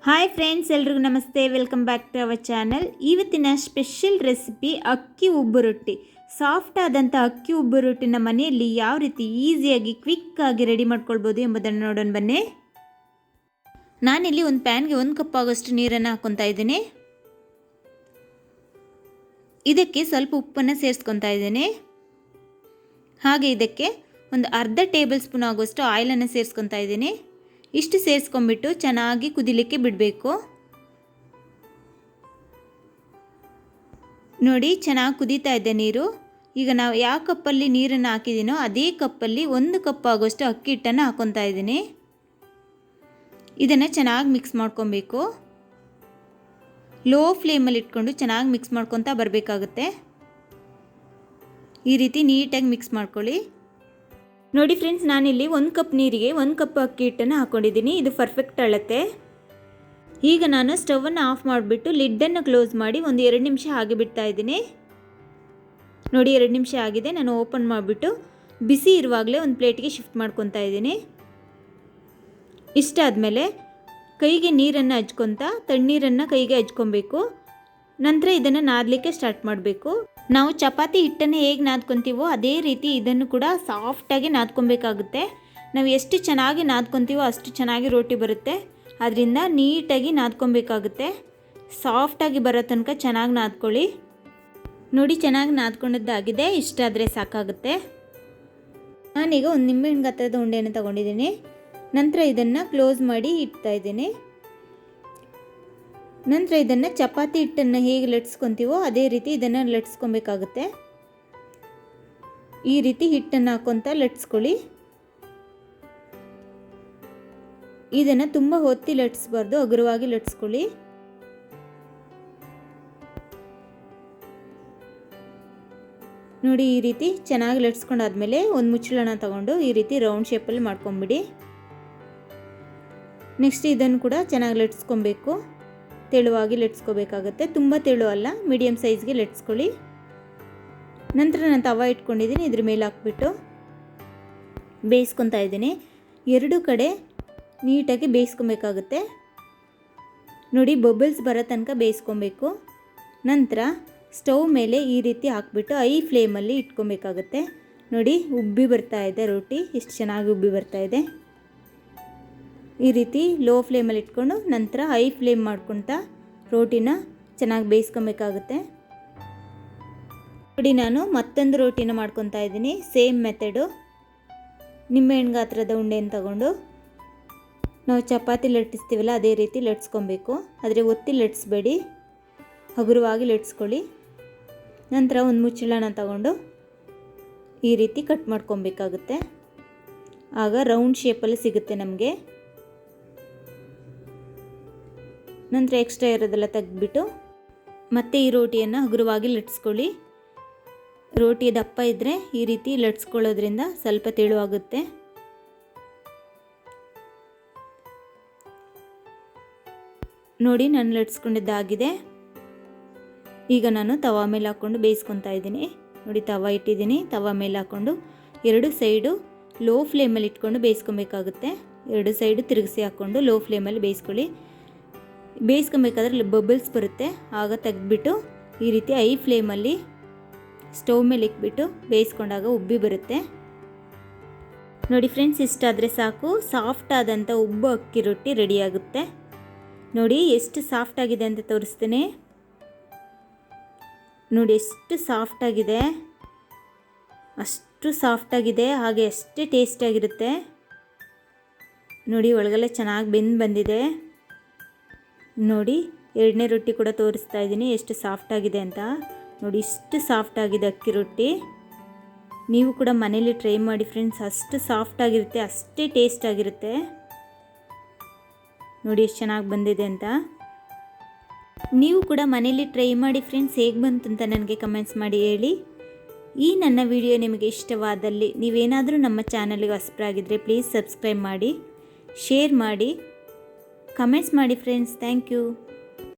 Hi friends, ಎಲ್ರಿಗೂ ನಮಸ್ತೆ. Welcome back to our channel. ಇವತ್ತಿನ ಸ್ಪೆಷಲ್ ರೆಸಿಪಿ ಅಕ್ಕಿ ಉಬ್ಬು ರೊಟ್ಟಿ. ಸಾಫ್ಟ್ ಆದಂಥ ಅಕ್ಕಿ ಉಬ್ಬು ರೊಟ್ಟಿನ ಮನೆಯಲ್ಲಿ ಯಾವ ರೀತಿ ಈಸಿಯಾಗಿ ಕ್ವಿಕ್ಕಾಗಿ ರೆಡಿ ಮಾಡ್ಕೊಳ್ಬೋದು ಎಂಬುದನ್ನು ನೋಡೋಣ ಬನ್ನಿ. ನಾನಿಲ್ಲಿ ಒಂದು ಪ್ಯಾನ್ಗೆ 1 ಕಪ್ ಆಗೋಷ್ಟು ನೀರನ್ನು ಹಾಕ್ಕೊತಾ ಇದ್ದೀನಿ. ಇದಕ್ಕೆ ಸ್ವಲ್ಪ ಉಪ್ಪನ್ನು ಸೇರಿಸ್ಕೊತಾ ಇದ್ದೀನಿ. ಹಾಗೆ ಇದಕ್ಕೆ ಒಂದು ಅರ್ಧ ಟೇಬಲ್ ಸ್ಪೂನ್ ಆಗೋಷ್ಟು ಆಯಿಲನ್ನು ಸೇರಿಸ್ಕೊತಾ ಇದ್ದೀನಿ. ಇಷ್ಟು ಸೇರಿಸ್ಕೊಂಡ್ಬಿಟ್ಟು ಚೆನ್ನಾಗಿ ಕುದಿಲಿಕ್ಕೆ ಬಿಡಬೇಕು. ನೋಡಿ, ಚೆನ್ನಾಗಿ ಕುದೀತಾ ಇದೆ ನೀರು. ಈಗ ನಾವು ಯಾವ ಕಪ್ಪಲ್ಲಿ ನೀರನ್ನು ಹಾಕಿದ್ದೀನೋ ಅದೇ ಕಪ್ಪಲ್ಲಿ 1 ಕಪ್ ಆಗೋಷ್ಟು ಅಕ್ಕಿ ಹಿಟ್ಟನ್ನು ಹಾಕ್ಕೊತಾ ಇದ್ದೀನಿ. ಇದನ್ನು ಚೆನ್ನಾಗಿ ಮಿಕ್ಸ್ ಮಾಡ್ಕೊಬೇಕು. ಲೋ ಫ್ಲೇಮಲ್ಲಿ ಇಟ್ಕೊಂಡು ಚೆನ್ನಾಗಿ ಮಿಕ್ಸ್ ಮಾಡ್ಕೊತಾ ಬರಬೇಕಾಗುತ್ತೆ. ಈ ರೀತಿ ನೀಟಾಗಿ ಮಿಕ್ಸ್ ಮಾಡ್ಕೊಳ್ಳಿ. ನೋಡಿ ಫ್ರೆಂಡ್ಸ್, ನಾನಿಲ್ಲಿ 1 ಕಪ್ ನೀರಿಗೆ 1 ಕಪ್ ಅಕ್ಕಿ ಹಿಟ್ಟನ್ನು ಹಾಕ್ಕೊಂಡಿದ್ದೀನಿ. ಇದು ಪರ್ಫೆಕ್ಟ್ ಅಳತೆ. ಈಗ ನಾನು ಸ್ಟವನ್ನು ಆಫ್ ಮಾಡಿಬಿಟ್ಟು ಲಿಡ್ಡನ್ನು ಕ್ಲೋಸ್ ಮಾಡಿ ಒಂದು 2 ನಿಮಿಷ ಹಾಗೆ ಬಿಡ್ತಾ ಇದ್ದೀನಿ. ನೋಡಿ, 2 ನಿಮಿಷ ಆಗಿದೆ. ನಾನು ಓಪನ್ ಮಾಡಿಬಿಟ್ಟು ಬಿಸಿ ಇರುವಾಗಲೇ ಒಂದು ಪ್ಲೇಟ್ಗೆ ಶಿಫ್ಟ್ ಮಾಡ್ಕೊತಾ ಇದ್ದೀನಿ. ಇಷ್ಟಾದಮೇಲೆ ಕೈಗೆ ನೀರನ್ನು ಹಚ್ಕೊತಾ ತಣ್ಣೀರನ್ನು ಕೈಗೆ ಹಚ್ಕೊಬೇಕು. ನಂತರ ಇದನ್ನು ನಾದಲಿಕ್ಕೆ ಸ್ಟಾರ್ಟ್ ಮಾಡಬೇಕು. ನಾವು ಚಪಾತಿ ಹಿಟ್ಟನ್ನು ಹೇಗೆ ನಾದ್ಕೊತೀವೋ ಅದೇ ರೀತಿ ಇದನ್ನು ಕೂಡ ಸಾಫ್ಟಾಗಿ ನಾದ್ಕೊಬೇಕಾಗುತ್ತೆ. ನಾವು ಎಷ್ಟು ಚೆನ್ನಾಗಿ ನಾದ್ಕೊತೀವೋ ಅಷ್ಟು ಚೆನ್ನಾಗಿ ರೋಟಿ ಬರುತ್ತೆ. ಅದರಿಂದ ನೀಟಾಗಿ ನಾದ್ಕೊಬೇಕಾಗುತ್ತೆ. ಸಾಫ್ಟಾಗಿ ಬರೋ ತನಕ ಚೆನ್ನಾಗಿ ನಾದ್ಕೊಳ್ಳಿ. ನೋಡಿ, ಚೆನ್ನಾಗಿ ನಾದ್ಕೊಂಡದ್ದಾಗಿದೆ. ಇಷ್ಟಾದರೆ ಸಾಕಾಗುತ್ತೆ. ನಾನೀಗ ಒಂದು ನಿಂಬೆಹಣ್ಣು ಗಾತ್ರದ ಉಂಡೆಯನ್ನು ತಗೊಂಡಿದ್ದೀನಿ. ನಂತರ ಇದನ್ನು ಕ್ಲೋಸ್ ಮಾಡಿ ಇಡ್ತಾ ಇದ್ದೀನಿ. ನಂತರ ಇದನ್ನು ಚಪಾತಿ ಹಿಟ್ಟನ್ನು ಹೇಗೆ ಲಟ್ಸ್ಕೊತೀವೋ ಅದೇ ರೀತಿ ಇದನ್ನು ಲಟ್ಸ್ಕೊಬೇಕಾಗುತ್ತೆ. ಈ ರೀತಿ ಹಿಟ್ಟನ್ನು ಹಾಕ್ಕೊತಾ ಲಟ್ಸ್ಕೊಳ್ಳಿ. ಇದನ್ನು ತುಂಬ ಹೊತ್ತಿ ಲಟ್ಸ್ಬಾರ್ದು, ಹಗುರವಾಗಿ ಲಟ್ಸ್ಕೊಳ್ಳಿ. ನೋಡಿ, ಈ ರೀತಿ ಚೆನ್ನಾಗಿ ಲಟ್ಸ್ಕೊಂಡಾದ್ಮೇಲೆ ಒಂದು ಮುಚ್ಚಳನ ತಗೊಂಡು ಈ ರೀತಿ ರೌಂಡ್ ಶೇಪಲ್ಲಿ ಮಾಡ್ಕೊಂಬಿಡಿ. ನೆಕ್ಸ್ಟ್ ಇದನ್ನು ಕೂಡ ಚೆನ್ನಾಗಿ ಲಟ್ಸ್ಕೊಬೇಕು. ತೆಳುವಾಗಿ ಲಟ್ಸ್ಕೋಬೇಕಾಗುತ್ತೆ. ತುಂಬ ತೆಳು ಅಲ್ಲ, ಮೀಡಿಯಮ್ ಸೈಜ್ಗೆ ಲಟ್ಸ್ಕೊಳ್ಳಿ. ನಂತರ ನಾನು ತವ ಇಟ್ಕೊಂಡಿದ್ದೀನಿ. ಇದ್ರ ಮೇಲೆ ಹಾಕ್ಬಿಟ್ಟು ಬೇಯಿಸ್ಕೊತಾ ಇದ್ದೀನಿ. 2 ಕಡೆ ನೀಟಾಗಿ ಬೇಯಿಸ್ಕೊಬೇಕಾಗುತ್ತೆ. ನೋಡಿ, ಬಬಲ್ಸ್ ಬರೋ ತನಕ ಬೇಯಿಸ್ಕೊಬೇಕು. ನಂತರ ಸ್ಟವ್ ಮೇಲೆ ಈ ರೀತಿ ಹಾಕ್ಬಿಟ್ಟು ಐ ಫ್ಲೇಮಲ್ಲಿ ಇಟ್ಕೊಬೇಕಾಗುತ್ತೆ. ನೋಡಿ, ಉಬ್ಬಿ ಬರ್ತಾ ಇದೆ ರೋಟಿ. ಎಷ್ಟು ಚೆನ್ನಾಗಿ ಉಬ್ಬಿ ಬರ್ತಾ ಇದೆ. ಈ ರೀತಿ ಲೋ ಫ್ಲೇಮಲ್ಲಿ ಇಟ್ಕೊಂಡು ನಂತರ ಹೈ ಫ್ಲೇಮ್ ಮಾಡ್ಕೊತಾ ರೋಟಿನ ಚೆನ್ನಾಗಿ ಬೇಯಿಸ್ಕೊಬೇಕಾಗುತ್ತೆ. ನೋಡಿ, ನಾನು ಮತ್ತೊಂದು ರೋಟಿನ ಮಾಡ್ಕೊತಾ ಇದ್ದೀನಿ. Same method. ನಿಂಬೆಹಣ್ಣು ಗಾತ್ರದ ಉಂಡೆಯನ್ನು ತಗೊಂಡು ನಾವು ಚಪಾತಿ ಲಟ್ಟಿಸ್ತೀವಲ್ಲ ಅದೇ ರೀತಿ ಲಟ್ಸ್ಕೊಬೇಕು. ಆದರೆ ಒತ್ತಿ ಲಟ್ಸ್ಬೇಡಿ, ಹಗುರವಾಗಿ ಲಟ್ಸ್ಕೊಳ್ಳಿ. ನಂತರ ಒಂದು ಮುಚ್ಚಳನ ತಗೊಂಡು ಈ ರೀತಿ ಕಟ್ ಮಾಡ್ಕೊಬೇಕಾಗುತ್ತೆ. ಆಗ ರೌಂಡ್ ಶೇಪಲ್ಲಿ ಸಿಗುತ್ತೆ ನಮಗೆ. ನಂತರ ಎಕ್ಸ್ಟ್ರಾ ಇರೋದೆಲ್ಲ ತೆಗೆದ್ಬಿಟ್ಟು ಮತ್ತೆ ಈ ರೋಟಿಯನ್ನು ಹಗುರವಾಗಿ ಲಟ್ಸ್ಕೊಳ್ಳಿ. ರೋಟಿ ದಪ್ಪ ಇದ್ದರೆ ಈ ರೀತಿ ಲಟ್ಸ್ಕೊಳ್ಳೋದ್ರಿಂದ ಸ್ವಲ್ಪ ತೆಳುವಾಗುತ್ತೆ. ನೋಡಿ, ನಾನು ಲಟ್ಸ್ಕೊಂಡಿದ್ದಾಗಿದೆ. ಈಗ ನಾನು ತವಾ ಮೇಲೆ ಹಾಕ್ಕೊಂಡು ಬೇಯಿಸ್ಕೊತಾ ಇದ್ದೀನಿ. ನೋಡಿ, ತವಾ ಇಟ್ಟಿದ್ದೀನಿ. ತವಾ ಮೇಲೆ ಹಾಕ್ಕೊಂಡು 2 ಸೈಡು ಲೋ ಫ್ಲೇಮಲ್ಲಿ ಇಟ್ಕೊಂಡು ಬೇಯಿಸ್ಕೊಬೇಕಾಗುತ್ತೆ. 2 ಸೈಡು ತಿರುಗಿಸಿ ಹಾಕ್ಕೊಂಡು ಲೋ ಫ್ಲೇಮಲ್ಲಿ ಬೇಯಿಸ್ಕೊಳ್ಳಿ. ಬೇಯಿಸ್ಕೊಬೇಕಾದ್ರೆ ಬಬಲ್ಸ್ ಬರುತ್ತೆ. ಆಗ ತೆಗೆದ್ಬಿಟ್ಟು ಈ ರೀತಿ ಐ ಫ್ಲೇಮಲ್ಲಿ ಸ್ಟವ್ ಮೇಲೆ ಇಟ್ಬಿಟ್ಟು ಬೇಯಿಸ್ಕೊಂಡಾಗ ಉಬ್ಬಿ ಬರುತ್ತೆ. ನೋಡಿ ಫ್ರೆಂಡ್ಸ್, ಇಷ್ಟಾದರೆ ಸಾಕು. ಸಾಫ್ಟ್ ಆದಂಥ ಉಬ್ಬು ಅಕ್ಕಿ ರೊಟ್ಟಿ ರೆಡಿಯಾಗುತ್ತೆ. ನೋಡಿ, ಎಷ್ಟು ಸಾಫ್ಟ್ ಆಗಿದೆ ಅಂತ ತೋರಿಸ್ತೀನಿ. ನೋಡಿ, ಎಷ್ಟು ಸಾಫ್ಟಾಗಿದೆ, ಅಷ್ಟು ಸಾಫ್ಟಾಗಿದೆ. ಹಾಗೆ ಅಷ್ಟೇ ಟೇಸ್ಟಾಗಿರುತ್ತೆ. ನೋಡಿ, ಒಳಗೆಲ್ಲ ಚೆನ್ನಾಗಿ ಬಂದಿದೆ. ನೋಡಿ, 2ನೇ ರೊಟ್ಟಿ ಕೂಡ ತೋರಿಸ್ತಾ ಇದ್ದೀನಿ ಎಷ್ಟು ಸಾಫ್ಟಾಗಿದೆ ಅಂತ. ನೋಡಿ, ಇಷ್ಟು ಸಾಫ್ಟಾಗಿದೆ ಅಕ್ಕಿ ರೊಟ್ಟಿ. ನೀವು ಕೂಡ ಮನೇಲಿ ಟ್ರೈ ಮಾಡಿ ಫ್ರೆಂಡ್ಸ್. ಅಷ್ಟು ಸಾಫ್ಟಾಗಿರುತ್ತೆ, ಅಷ್ಟೇ ಟೇಸ್ಟಾಗಿರುತ್ತೆ. ನೋಡಿ, ಎಷ್ಟು ಚೆನ್ನಾಗಿ ಬಂದಿದೆ ಅಂತ. ನೀವು ಕೂಡ ಮನೇಲಿ ಟ್ರೈ ಮಾಡಿ ಫ್ರೆಂಡ್ಸ್. ಹೇಗೆ ಬಂತು ಅಂತ ನನಗೆ ಕಮೆಂಟ್ಸ್ ಮಾಡಿ ಹೇಳಿ. ಈ ನನ್ನ ವಿಡಿಯೋ ನಿಮಗೆ ಇಷ್ಟವಾದಲ್ಲಿ ನೀವೇನಾದರೂ ನಮ್ಮ ಚಾನಲ್ಗೆ ಹೊಸಬರಾಗಿದ್ದರೆ ಪ್ಲೀಸ್ ಸಬ್ಸ್ಕ್ರೈಬ್ ಮಾಡಿ, ಶೇರ್ ಮಾಡಿ, ಕಮೆಂಟ್ಸ್ ಮಾಡಿ ಫ್ರೆಂಡ್ಸ್. Thank you.